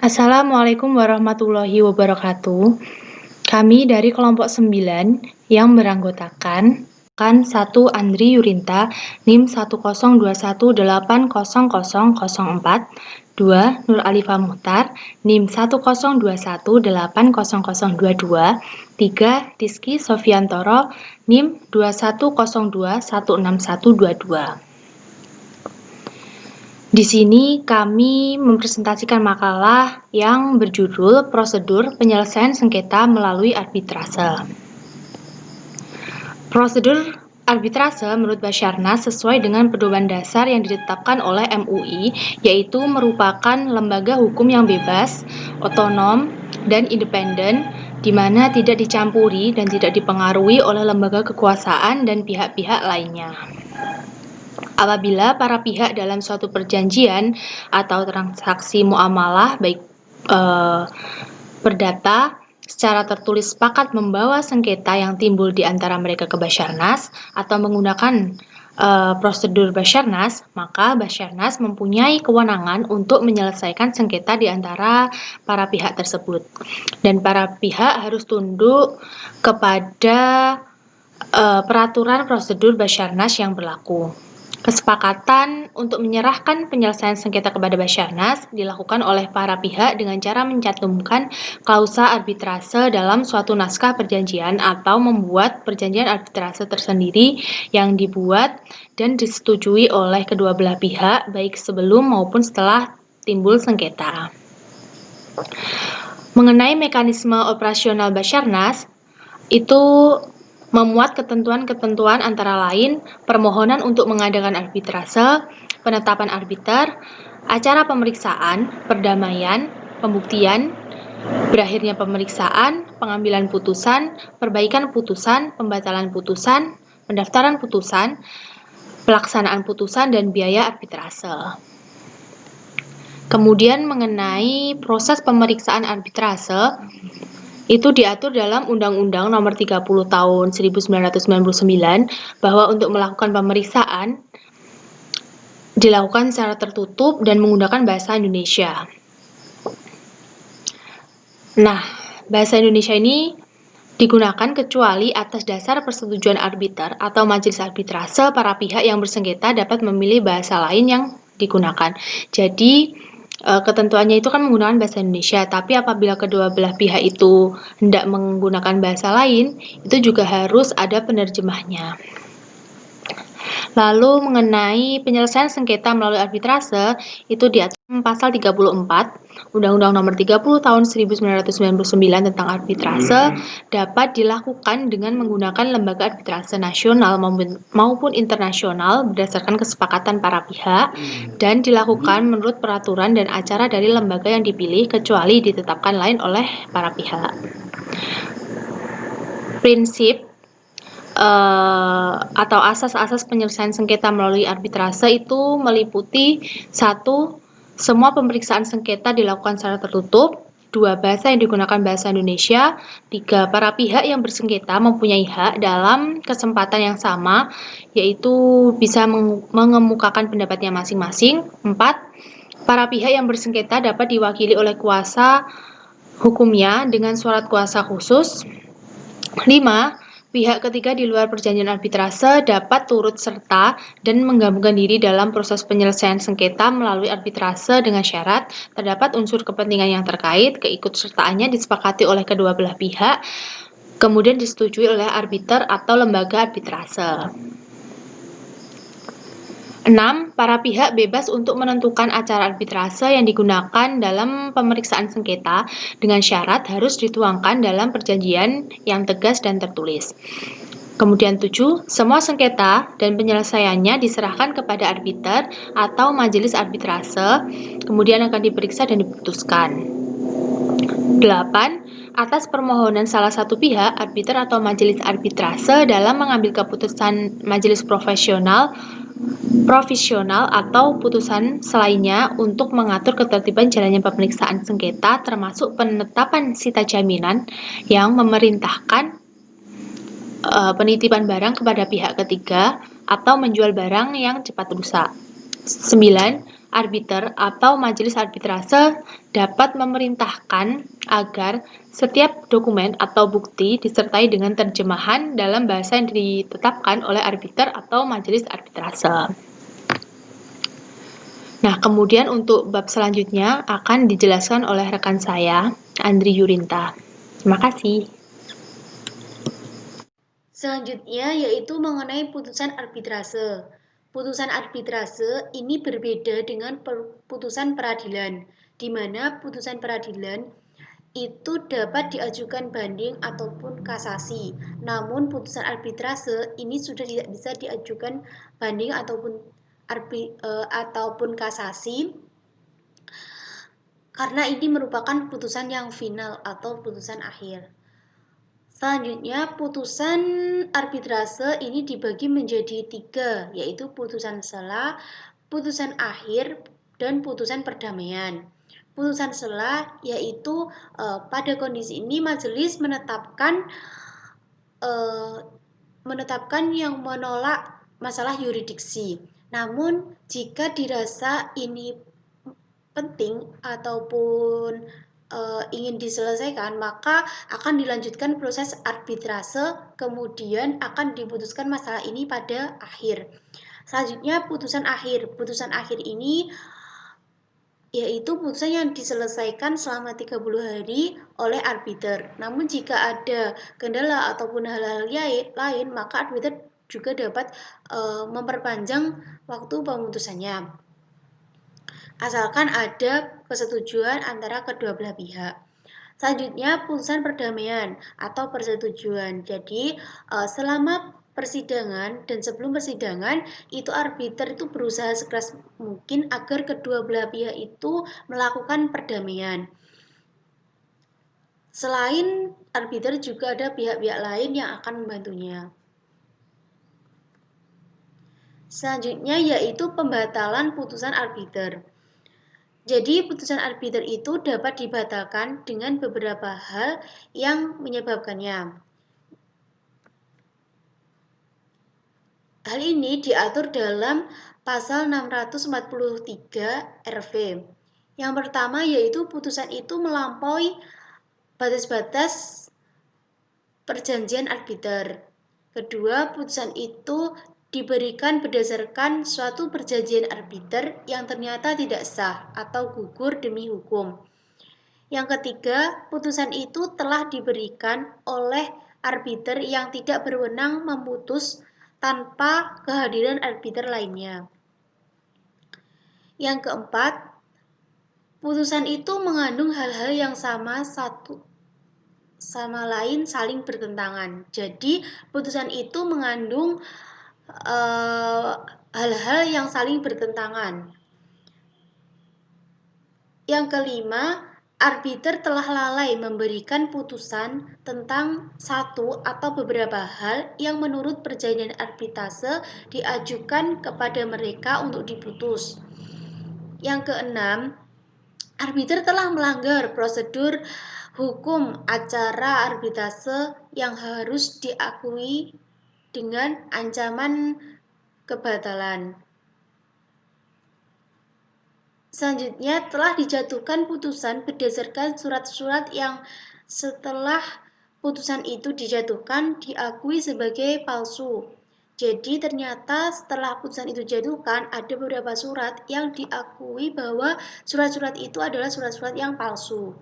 Assalamualaikum warahmatullahi wabarakatuh. Kami dari kelompok 9 yang beranggotakan kan 1 Andri Yurinta NIM 102180004, 2 Nur Alifah Muhtar NIM 102180022, 3 Rizky Sofiantoro NIM 2102161122. Di sini kami mempresentasikan makalah yang berjudul Prosedur Penyelesaian Sengketa Melalui Arbitrase. Prosedur arbitrase menurut Basarnas sesuai dengan pedoman dasar yang ditetapkan oleh MUI, yaitu merupakan lembaga hukum yang bebas, otonom, dan independen, di mana tidak dicampuri dan tidak dipengaruhi oleh lembaga kekuasaan dan pihak-pihak lainnya. Apabila para pihak dalam suatu perjanjian atau transaksi muamalah baik perdata secara tertulis sepakat membawa sengketa yang timbul di antara mereka ke Basarnas atau menggunakan prosedur Basarnas, maka Basarnas mempunyai kewenangan untuk menyelesaikan sengketa di antara para pihak tersebut. Dan para pihak harus tunduk kepada peraturan prosedur Basarnas yang berlaku. Kesepakatan untuk menyerahkan penyelesaian sengketa kepada Basarnas dilakukan oleh para pihak dengan cara mencantumkan klausa arbitrase dalam suatu naskah perjanjian atau membuat perjanjian arbitrase tersendiri yang dibuat dan disetujui oleh kedua belah pihak baik sebelum maupun setelah timbul sengketa. Mengenai mekanisme operasional Basarnas, itu memuat ketentuan-ketentuan antara lain permohonan untuk mengadakan arbitrase, penetapan arbiter, acara pemeriksaan, perdamaian, pembuktian, berakhirnya pemeriksaan, pengambilan putusan, perbaikan putusan, pembatalan putusan, pendaftaran putusan, pelaksanaan putusan, dan biaya arbitrase. Kemudian mengenai proses pemeriksaan arbitrase, itu diatur dalam Undang-Undang Nomor 30 Tahun 1999 bahwa untuk melakukan pemeriksaan dilakukan secara tertutup dan menggunakan bahasa Indonesia. Nah, bahasa Indonesia ini digunakan kecuali atas dasar persetujuan arbiter atau majelis arbitrase, para pihak yang bersengketa dapat memilih bahasa lain yang digunakan. Jadi ketentuannya itu kan menggunakan bahasa Indonesia, tapi apabila kedua belah pihak itu hendak menggunakan bahasa lain, itu juga harus ada penerjemahnya. Lalu mengenai penyelesaian sengketa melalui arbitrase, itu diatur pasal 34 Undang-Undang Nomor 30 Tahun 1999 tentang arbitrase dapat dilakukan dengan menggunakan lembaga arbitrase nasional maupun internasional berdasarkan kesepakatan para pihak dan dilakukan menurut peraturan dan acara dari lembaga yang dipilih kecuali ditetapkan lain oleh para pihak. Prinsip atau asas-asas penyelesaian sengketa melalui arbitrase itu meliputi 1. Semua pemeriksaan sengketa dilakukan secara tertutup. 2. Bahasa yang digunakan bahasa Indonesia. 3. Para pihak yang bersengketa mempunyai hak dalam kesempatan yang sama, yaitu bisa mengemukakan pendapatnya masing-masing. 4. Para pihak yang bersengketa dapat diwakili oleh kuasa hukumnya dengan surat kuasa khusus. 5. Pihak ketiga di luar perjanjian arbitrase dapat turut serta dan menggabungkan diri dalam proses penyelesaian sengketa melalui arbitrase dengan syarat terdapat unsur kepentingan yang terkait, keikutsertaannya disepakati oleh kedua belah pihak, kemudian disetujui oleh arbiter atau lembaga arbitrase. 6. Para pihak bebas untuk menentukan acara arbitrase yang digunakan dalam pemeriksaan sengketa dengan syarat harus dituangkan dalam perjanjian yang tegas dan tertulis. Kemudian 7. Semua sengketa dan penyelesaiannya diserahkan kepada arbiter atau majelis arbitrase, kemudian akan diperiksa dan diputuskan. 8. Atas permohonan salah satu pihak, arbiter atau majelis arbitrase dalam mengambil keputusan majelis provisional atau putusan selainnya untuk mengatur ketertiban jalannya pemeriksaan sengketa termasuk penetapan sita jaminan yang memerintahkan penitipan barang kepada pihak ketiga atau menjual barang yang cepat rusak. 9. arbiter atau majelis arbitrase dapat memerintahkan agar setiap dokumen atau bukti disertai dengan terjemahan dalam bahasa yang ditetapkan oleh arbiter atau majelis arbitrase. Nah, kemudian untuk bab selanjutnya akan dijelaskan oleh rekan saya, Andri Yurinta. Terima kasih. Selanjutnya yaitu mengenai putusan arbitrase. Putusan arbitrase ini berbeda dengan putusan peradilan, di mana putusan peradilan itu dapat diajukan banding ataupun kasasi. Namun putusan arbitrase ini sudah tidak bisa diajukan banding ataupun kasasi karena ini merupakan putusan yang final atau putusan akhir. Selanjutnya, putusan arbitrase ini dibagi menjadi 3, yaitu putusan sela, putusan akhir, dan putusan perdamaian. Putusan sela yaitu pada kondisi ini majelis menetapkan yang menolak masalah yurisdiksi. Namun, jika dirasa ini penting ataupun ingin diselesaikan, maka akan dilanjutkan proses arbitrase, kemudian akan diputuskan masalah ini pada akhir. Selanjutnya putusan akhir. Putusan akhir ini yaitu putusan yang diselesaikan selama 30 hari oleh arbiter. Namun jika ada kendala ataupun hal-hal lain, maka arbiter juga dapat memperpanjang waktu pemutusannya, asalkan ada persetujuan antara kedua belah pihak. Selanjutnya, putusan perdamaian atau persetujuan. Jadi, selama persidangan dan sebelum persidangan, itu arbiter itu berusaha sekeras mungkin agar kedua belah pihak itu melakukan perdamaian. Selain arbiter juga ada pihak-pihak lain yang akan membantunya. Selanjutnya yaitu pembatalan putusan arbiter. Jadi putusan arbiter itu dapat dibatalkan dengan beberapa hal yang menyebabkannya. Hal ini diatur dalam pasal 643 RV. Yang pertama yaitu putusan itu melampaui batas-batas perjanjian arbiter. Kedua, putusan itu diberikan berdasarkan suatu perjanjian arbiter yang ternyata tidak sah atau gugur demi hukum. Yang ketiga, putusan itu telah diberikan oleh arbiter yang tidak berwenang memutus tanpa kehadiran arbiter lainnya. Yang keempat, putusan itu mengandung hal-hal yang sama lain saling bertentangan. Jadi, putusan itu mengandung hal-hal yang saling bertentangan. Yang kelima, arbiter telah lalai memberikan putusan tentang satu atau beberapa hal yang menurut perjanjian arbitrase diajukan kepada mereka untuk diputus. Yang keenam, arbiter telah melanggar prosedur hukum acara arbitrase yang harus diakui dengan ancaman kebatalan. Selanjutnya telah dijatuhkan putusan berdasarkan surat-surat yang setelah putusan itu dijatuhkan diakui sebagai palsu. Jadi ternyata setelah putusan itu dijatuhkan ada beberapa surat yang diakui bahwa surat-surat itu adalah surat-surat yang palsu.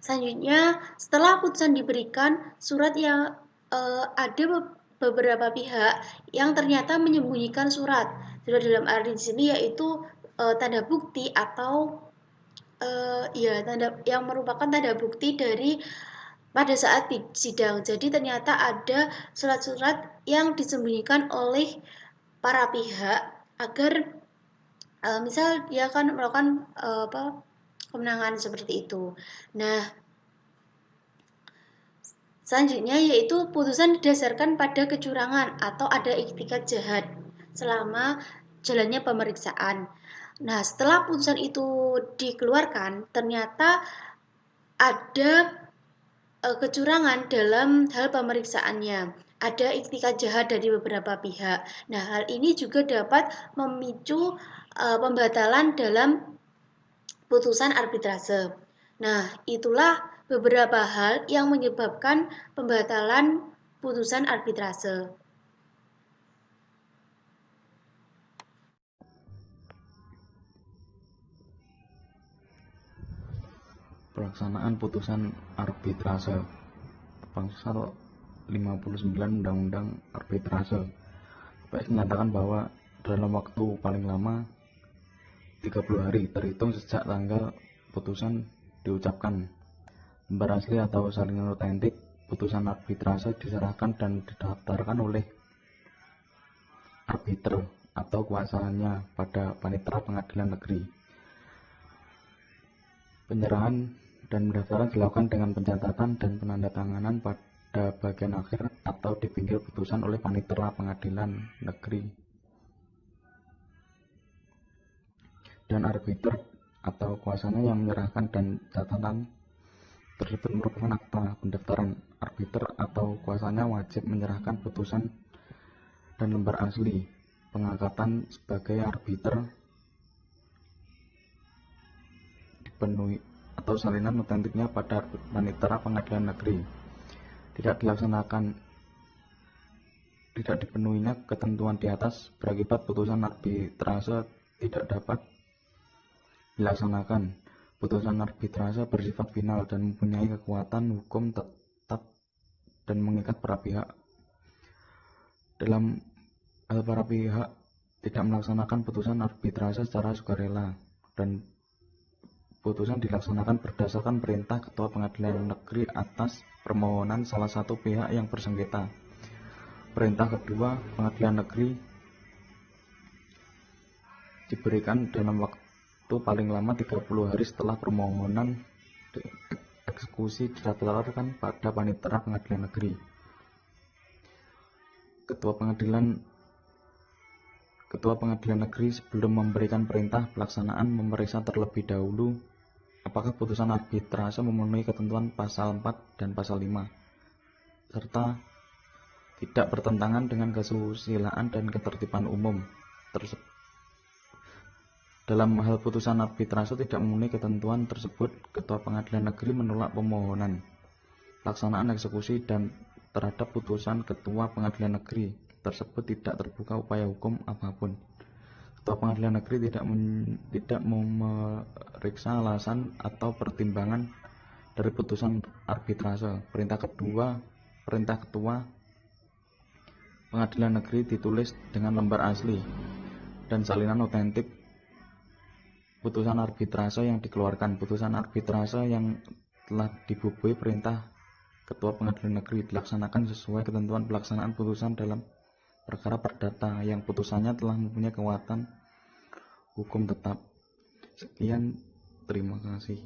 Selanjutnya setelah putusan diberikan surat yang ada beberapa pihak yang ternyata menyembunyikan surat. Surat dalam arti di sini yaitu tanda bukti atau tanda yang merupakan tanda bukti dari pada saat sidang. Jadi ternyata ada surat-surat yang disembunyikan oleh para pihak agar misal dia akan melakukan kemenangan seperti itu. Nah, selanjutnya yaitu putusan didasarkan pada kecurangan atau ada iktikat jahat selama jalannya pemeriksaan. Nah, setelah putusan itu dikeluarkan, ternyata ada kecurangan dalam hal pemeriksaannya. ada iktikat jahat dari beberapa pihak. Nah, hal ini juga dapat memicu pembatalan dalam putusan arbitrase. Nah, itulah beberapa hal yang menyebabkan pembatalan putusan arbitrase. Pelaksanaan putusan arbitrase. Pasal 59 Undang-Undang Arbitrase menyatakan bahwa dalam waktu paling lama 30 hari terhitung sejak tanggal putusan diucapkan, lembar asli atau salinan otentik putusan arbitrase diserahkan dan didaftarkan oleh arbiter atau kuasanya pada panitera pengadilan negeri. Penyerahan dan pendaftaran dilakukan dengan pencatatan dan penandatanganan pada bagian akhir atau di pinggir putusan oleh panitera pengadilan negeri. Dan arbiter atau kuasanya yang menyerahkan dan catatan tersebut merupakan akta pendaftaran. Arbiter atau kuasanya wajib menyerahkan putusan dan lembar asli pengangkatan sebagai arbiter dipenuhi atau salinan otentiknya pada panitera pengadilan negeri. Tidak dipenuhinya ketentuan di atas berakibat putusan arbitrase tidak dapat dilaksanakan. Putusan arbitrase bersifat final dan mempunyai kekuatan hukum tetap dan mengikat para pihak. Dalam hal para pihak tidak melaksanakan putusan arbitrase secara sukarela dan putusan dilaksanakan berdasarkan perintah Ketua Pengadilan Negeri atas permohonan salah satu pihak yang bersengketa. Perintah kedua Pengadilan Negeri diberikan dalam waktu paling lama 30 hari setelah permohonan eksekusi didaftarkan pada panitera Pengadilan Negeri. Ketua Pengadilan Negeri sebelum memberikan perintah pelaksanaan memeriksa terlebih dahulu apakah putusan arbitrase memenuhi ketentuan pasal 4 dan pasal 5 serta tidak bertentangan dengan kesusilaan dan ketertiban umum. Dalam hal putusan arbitrase tidak memenuhi ketentuan tersebut, Ketua Pengadilan Negeri menolak permohonan pelaksanaan eksekusi dan terhadap putusan Ketua Pengadilan Negeri tersebut tidak terbuka upaya hukum apapun. Ketua Pengadilan Negeri tidak memeriksa alasan atau pertimbangan dari putusan arbitrase. Perintah Ketua Pengadilan Negeri ditulis dengan lembar asli dan salinan otentik putusan arbitrase yang dikeluarkan. Putusan arbitrase yang telah dibubuhi perintah Ketua Pengadilan Negeri dilaksanakan sesuai ketentuan pelaksanaan putusan dalam perkara perdata yang putusannya telah mempunyai kekuatan hukum tetap. Sekian, terima kasih.